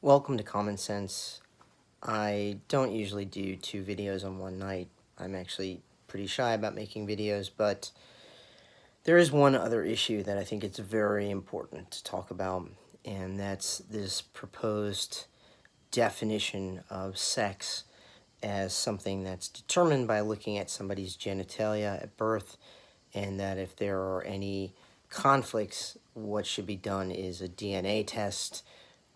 Welcome to Common Sense. I don't usually do two videos on one night. I'm actually pretty shy about making videos, but there is one other issue that I think it's very important to talk about, and that's this proposed definition of sex as something that's determined by looking at somebody's genitalia at birth, and that if there are any conflicts, what should be done is a DNA test,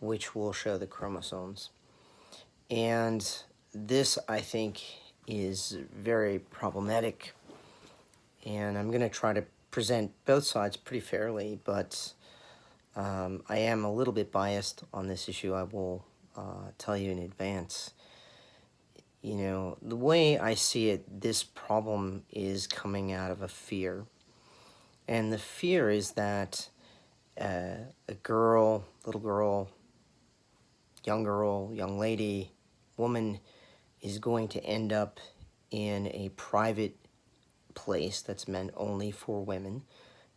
which will show the chromosomes. And this, I think, is very problematic. And I'm going to try to present both sides pretty fairly, but I am a little bit biased on this issue. I will tell you in advance. You know, the way I see it, this problem is coming out of a fear. And the fear is that a girl, little girl, young lady, woman is going to end up in a private place that's meant only for women,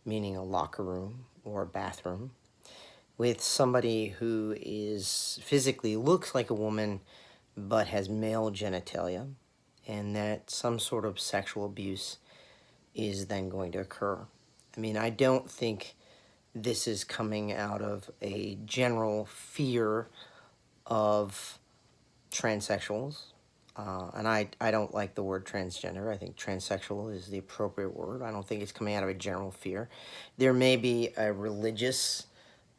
meaning a locker room or a bathroom, with somebody who is physically looks like a woman but has male genitalia, and that some sort of sexual abuse is then going to occur. I mean, I don't think this is coming out of a general fear of transsexuals. And I don't like the word transgender. I think transsexual is the appropriate word. I don't think it's coming out of a general fear. There may be a religious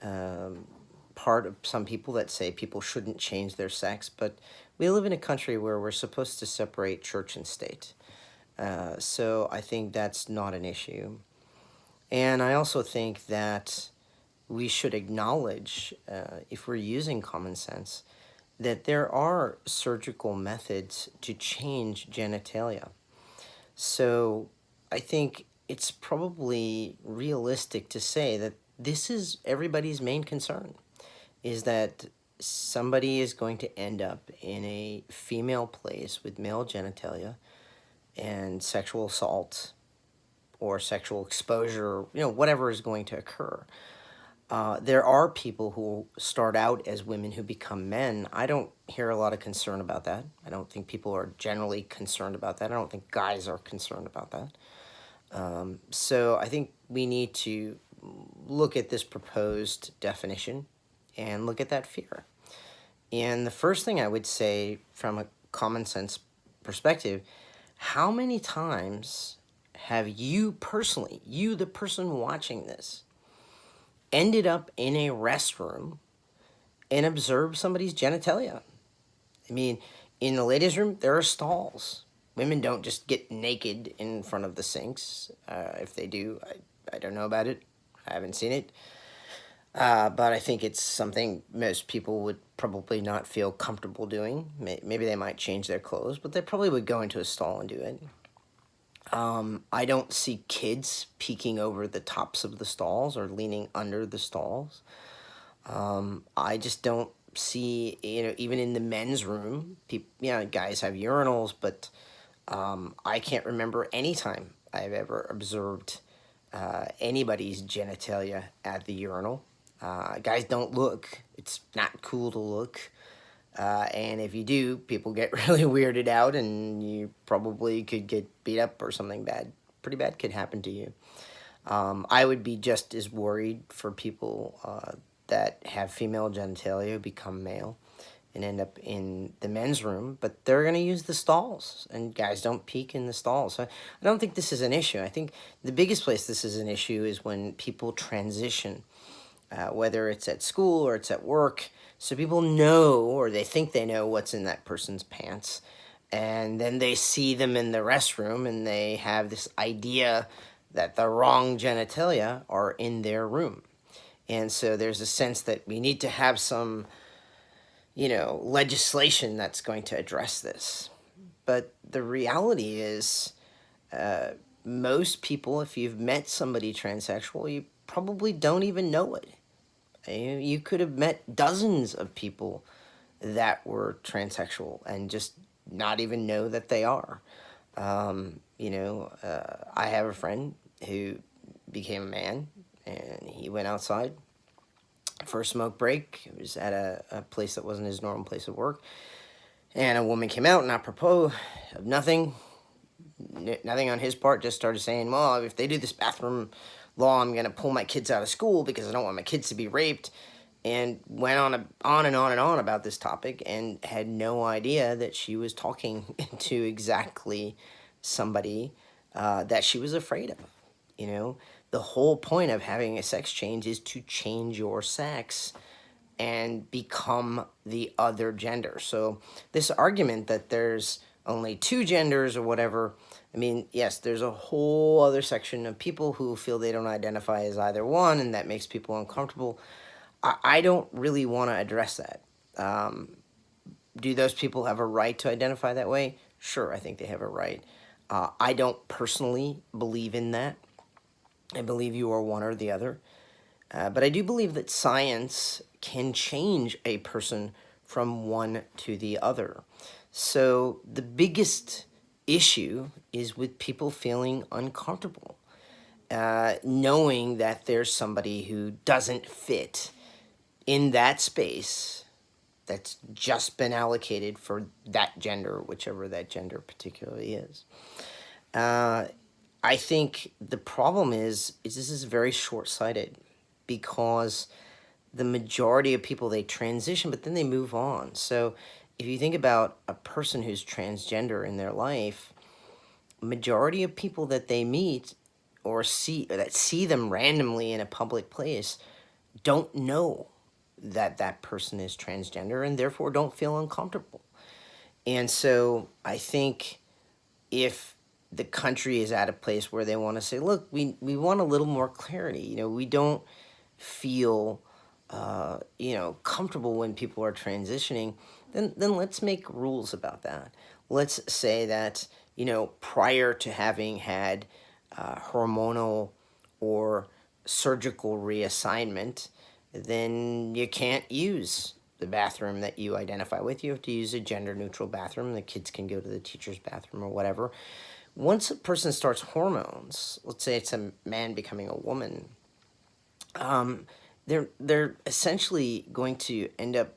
part of some people that say people shouldn't change their sex, but we live in a country where we're supposed to separate church and state. So I think that's not an issue. And I also think that we should acknowledge, if we're using common sense, that there are surgical methods to change genitalia. So I think it's probably realistic to say that this is everybody's main concern, is that somebody is going to end up in a female place with male genitalia and sexual assault or sexual exposure, whatever is going to occur. There are people who start out as women who become men. I don't hear a lot of concern about that. I don't think people are generally concerned about that. I don't think guys are concerned about that. So I think we need to look at this proposed definition and look at that fear. And the first thing I would say from a common sense perspective, how many times have you personally, you the person watching this, ended up in a restroom and observed somebody's genitalia? I mean, in the ladies' room, there are stalls. Women don't just get naked in front of the sinks. If they do, I don't know about it. I haven't seen it. But I think it's something most people would probably not feel comfortable doing. Maybe they might change their clothes, but they probably would go into a stall and do it. I don't see kids peeking over the tops of the stalls or leaning under the stalls. I just don't see, even in the men's room, guys have urinals, but I can't remember any time I've ever observed anybody's genitalia at the urinal. Guys don't look. It's not cool to look. And if you do, people get really weirded out, and you probably could get beat up or something pretty bad could happen to you. I would be just as worried for people that have female genitalia become male and end up in the men's room, but they're going to use the stalls, and guys don't peek in the stalls. So I don't think this is an issue. I think the biggest place this is an issue is when people transition, whether it's at school or it's at work. So people know, or they think they know, what's in that person's pants. And then they see them in the restroom and they have this idea that the wrong genitalia are in their room. And so there's a sense that we need to have some, legislation that's going to address this. But the reality is, most people, if you've met somebody transsexual, you probably don't even know it. You could have met dozens of people that were transsexual and just not even know that they are. I have a friend who became a man, and he went outside for a smoke break. It was at a place that wasn't his normal place of work. And a woman came out and apropos of nothing on his part, just started saying, well, if they do this bathroom law, I'm going to pull my kids out of school because I don't want my kids to be raped. And went on and on and on about this topic and had no idea that she was talking to exactly somebody that she was afraid of. You know, the whole point of having a sex change is to change your sex and become the other gender. So this argument that there's only two genders or whatever, I mean, yes, there's a whole other section of people who feel they don't identify as either one, and that makes people uncomfortable. I don't really want to address that. Do those people have a right to identify that way? Sure, I think they have a right. I don't personally believe in that. I believe you are one or the other. But I do believe that science can change a person from one to the other. So the biggest issue is with people feeling uncomfortable, knowing that there's somebody who doesn't fit in that space that's just been allocated for that gender, whichever that gender particularly is. I think the problem is this is very short-sighted, because the majority of people, they transition, but then they move on. So if you think about a person who's transgender in their life, majority of people that they meet or see them randomly in a public place don't know that that person is transgender and therefore don't feel uncomfortable. And so I think if the country is at a place where they want to say, look, we want a little more clarity. You know, we don't feel, comfortable when people are transitioning, then let's make rules about that. Let's say that, prior to having had hormonal or surgical reassignment, then you can't use the bathroom that you identify with. You have to use a gender-neutral bathroom. The kids can go to the teacher's bathroom or whatever. Once a person starts hormones, let's say it's a man becoming a woman, they're essentially going to end up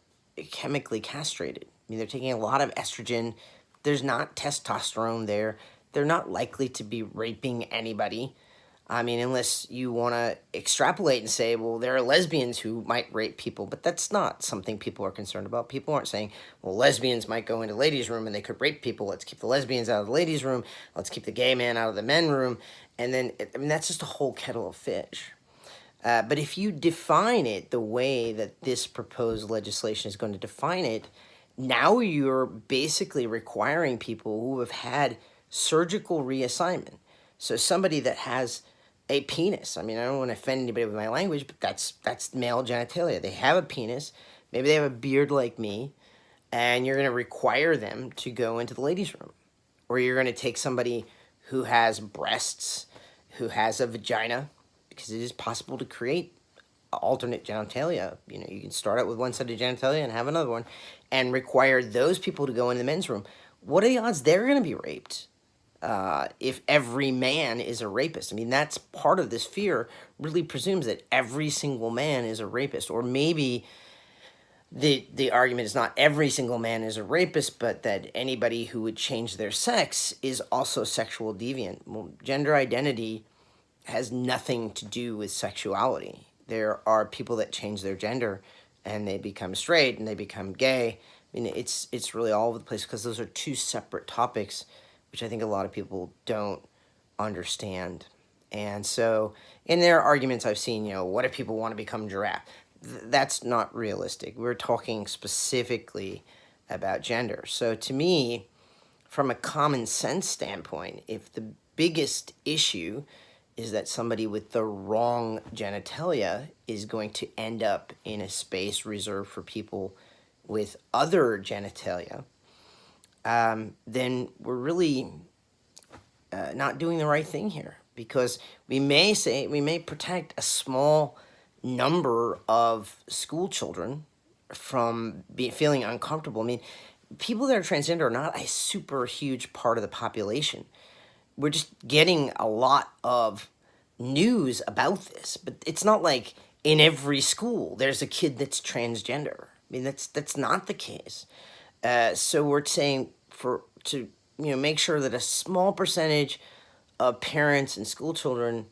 chemically castrated. I mean, they're taking a lot of estrogen. There's not testosterone there. They're not likely to be raping anybody. I mean, unless you want to extrapolate and say, well, there are lesbians who might rape people, but that's not something people are concerned about. People aren't saying, well, lesbians might go into ladies' room and they could rape people. Let's keep the lesbians out of the ladies' room. Let's keep the gay man out of the men's room. And then, that's just a whole kettle of fish. But if you define it the way that this proposed legislation is going to define it, now you're basically requiring people who have had surgical reassignment. So somebody that has a penis. I mean, I don't want to offend anybody with my language, but that's male genitalia. They have a penis. Maybe they have a beard like me, and you're going to require them to go into the ladies' room. Or you're going to take somebody who has breasts, who has a vagina, because it is possible to create alternate genitalia. You can start out with one set of genitalia and have another one, and require those people to go into the men's room. What are the odds they're going to be raped? If every man is a rapist. I mean, that's part of this fear, really presumes that every single man is a rapist. Or maybe the argument is not every single man is a rapist, but that anybody who would change their sex is also sexual deviant. Well, gender identity has nothing to do with sexuality. There are people that change their gender and they become straight and they become gay. I mean, it's really all over the place, because those are two separate topics, which I think a lot of people don't understand. And so in their arguments I've seen, what if people want to become giraffe? That's not realistic. We're talking specifically about gender. So to me, from a common sense standpoint, if the biggest issue is that somebody with the wrong genitalia is going to end up in a space reserved for people with other genitalia, then we're really not doing the right thing here, because we may protect a small number of school children from feeling uncomfortable. I mean, people that are transgender are not a super huge part of the population. We're just getting a lot of news about this, but it's not like in every school there's a kid that's transgender. I mean, that's not the case. So we're saying to make sure that a small percentage of parents and school children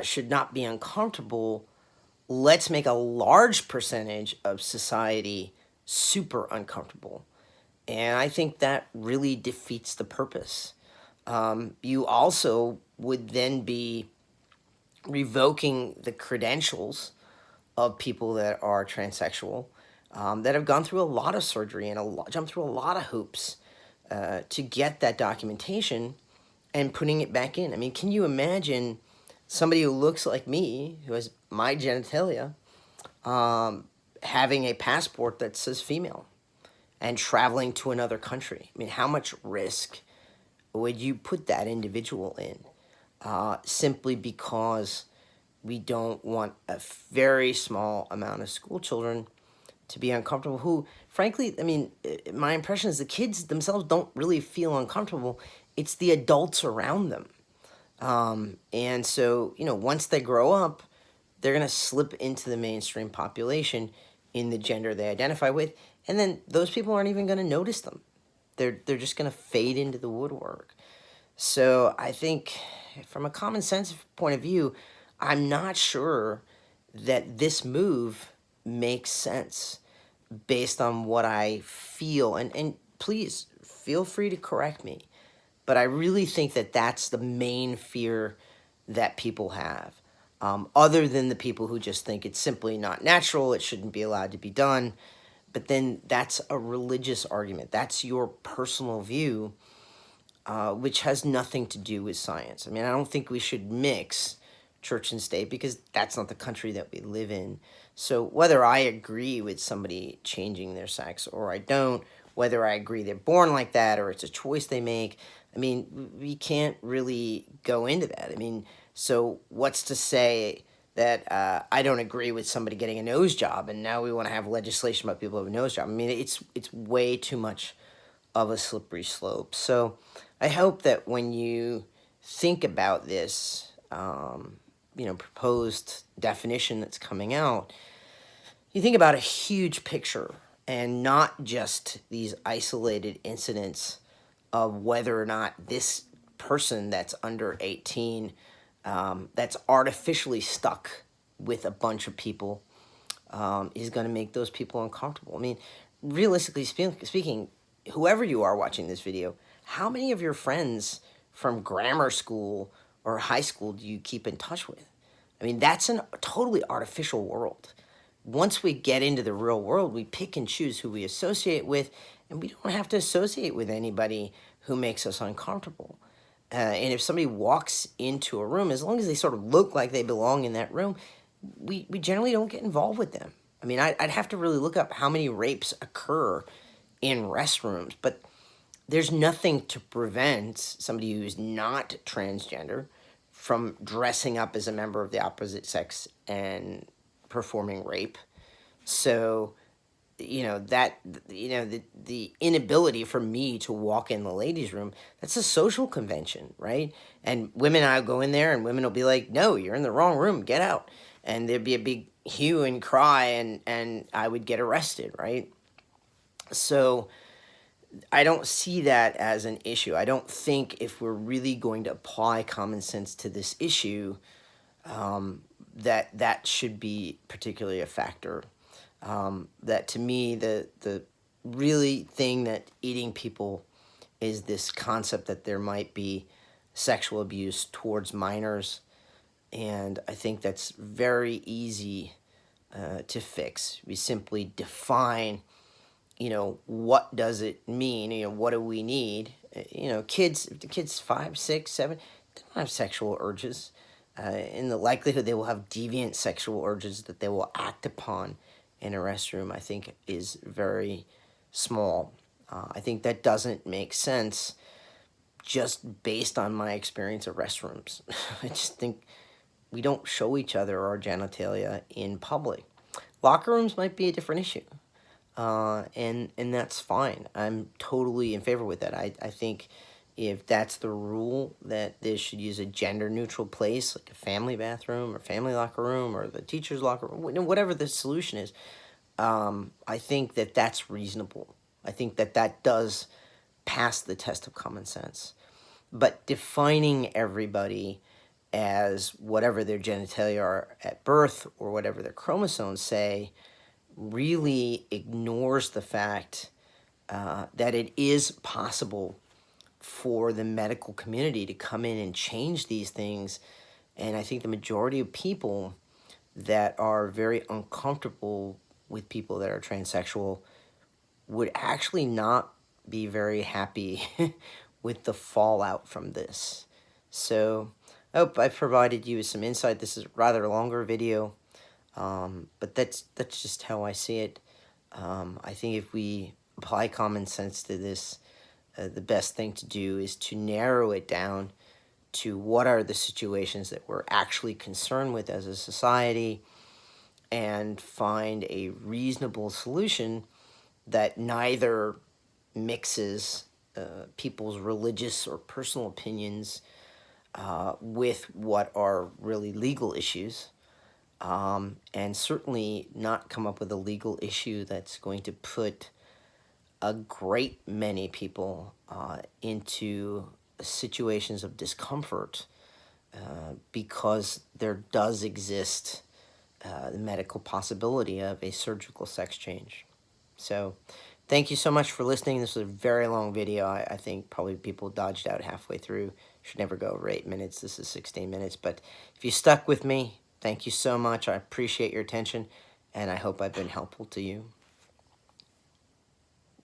should not be uncomfortable. Let's make a large percentage of society super uncomfortable. And I think that really defeats the purpose. You also would then be revoking the credentials of people that are transsexual, that have gone through a lot of surgery and jumped through a lot of hoops to get that documentation and putting it back in. I mean, can you imagine somebody who looks like me, who has my genitalia, having a passport that says female and traveling to another country? I mean, how much risk would you put that individual in, simply because we don't want a very small amount of school children to be uncomfortable, who, frankly, I mean, my impression is the kids themselves don't really feel uncomfortable. It's the adults around them. And so, once they grow up, they're going to slip into the mainstream population in the gender they identify with. And then those people aren't even going to notice them. They're just going to fade into the woodwork. So I think from a common sense point of view, I'm not sure that this move makes sense based on what I feel. And please feel free to correct me. But I really think that that's the main fear that people have. Other than the people who just think it's simply not natural, it shouldn't be allowed to be done. But then that's a religious argument. That's your personal view, which has nothing to do with science. I mean, I don't think we should mix church and state, because that's not the country that we live in. So whether I agree with somebody changing their sex or I don't, whether I agree they're born like that or it's a choice they make, I mean, we can't really go into that. I mean, so what's to say that I don't agree with somebody getting a nose job and now we want to have legislation about people who have a nose job? I mean, it's way too much of a slippery slope. So I hope that when you think about this, proposed definition that's coming out, you think about a huge picture and not just these isolated incidents of whether or not this person that's under 18, that's artificially stuck with a bunch of people, is going to make those people uncomfortable. I mean, realistically speaking, whoever you are watching this video, how many of your friends from grammar school or high school do you keep in touch with? I mean, that's a totally artificial world. Once we get into the real world, we pick and choose who we associate with, and we don't have to associate with anybody who makes us uncomfortable. And if somebody walks into a room, as long as they sort of look like they belong in that room, we generally don't get involved with them. I mean, I'd have to really look up how many rapes occur in restrooms, but there's nothing to prevent somebody who's not transgender from dressing up as a member of the opposite sex and performing rape. So, the inability for me to walk in the ladies' room, that's a social convention, right? And women, I'll go in there and women will be like, no, you're in the wrong room, get out. And there'd be a big hue and cry, and I would get arrested, right? So I don't see that as an issue. I don't think if we're really going to apply common sense to this issue, that should be particularly a factor. That to me, the really thing that eating people is this concept that there might be sexual abuse towards minors. And I think that's very easy to fix. We simply define, what does it mean? What do we need? Kids, if the kid's 5, 6, 7, they don't have sexual urges. In the likelihood they will have deviant sexual urges that they will act upon in a restroom, I think, is very small. I think that doesn't make sense just based on my experience of restrooms. I just think we don't show each other our genitalia in public. Locker rooms might be a different issue, and that's fine. I'm totally in favor with that. I think if that's the rule, that they should use a gender-neutral place, like a family bathroom or family locker room or the teacher's locker room, whatever the solution is, I think that that's reasonable. I think that that does pass the test of common sense. But defining everybody as whatever their genitalia are at birth or whatever their chromosomes say really ignores the fact that it is possible for the medical community to come in and change these things. And I think the majority of people that are very uncomfortable with people that are transsexual would actually not be very happy with the fallout from this. So I hope I've provided you with some insight. This is a rather longer video, but that's just how I see it. I think if we apply common sense to this, the best thing to do is to narrow it down to what are the situations that we're actually concerned with as a society, and find a reasonable solution that neither mixes people's religious or personal opinions with what are really legal issues, and certainly not come up with a legal issue that's going to put a great many people into situations of discomfort because there does exist the medical possibility of a surgical sex change. So thank you so much for listening. This was a very long video. I think probably people dodged out halfway through. Should never go over 8 minutes. This is 16 minutes. But if you stuck with me, thank you so much. I appreciate your attention, and I hope I've been helpful to you.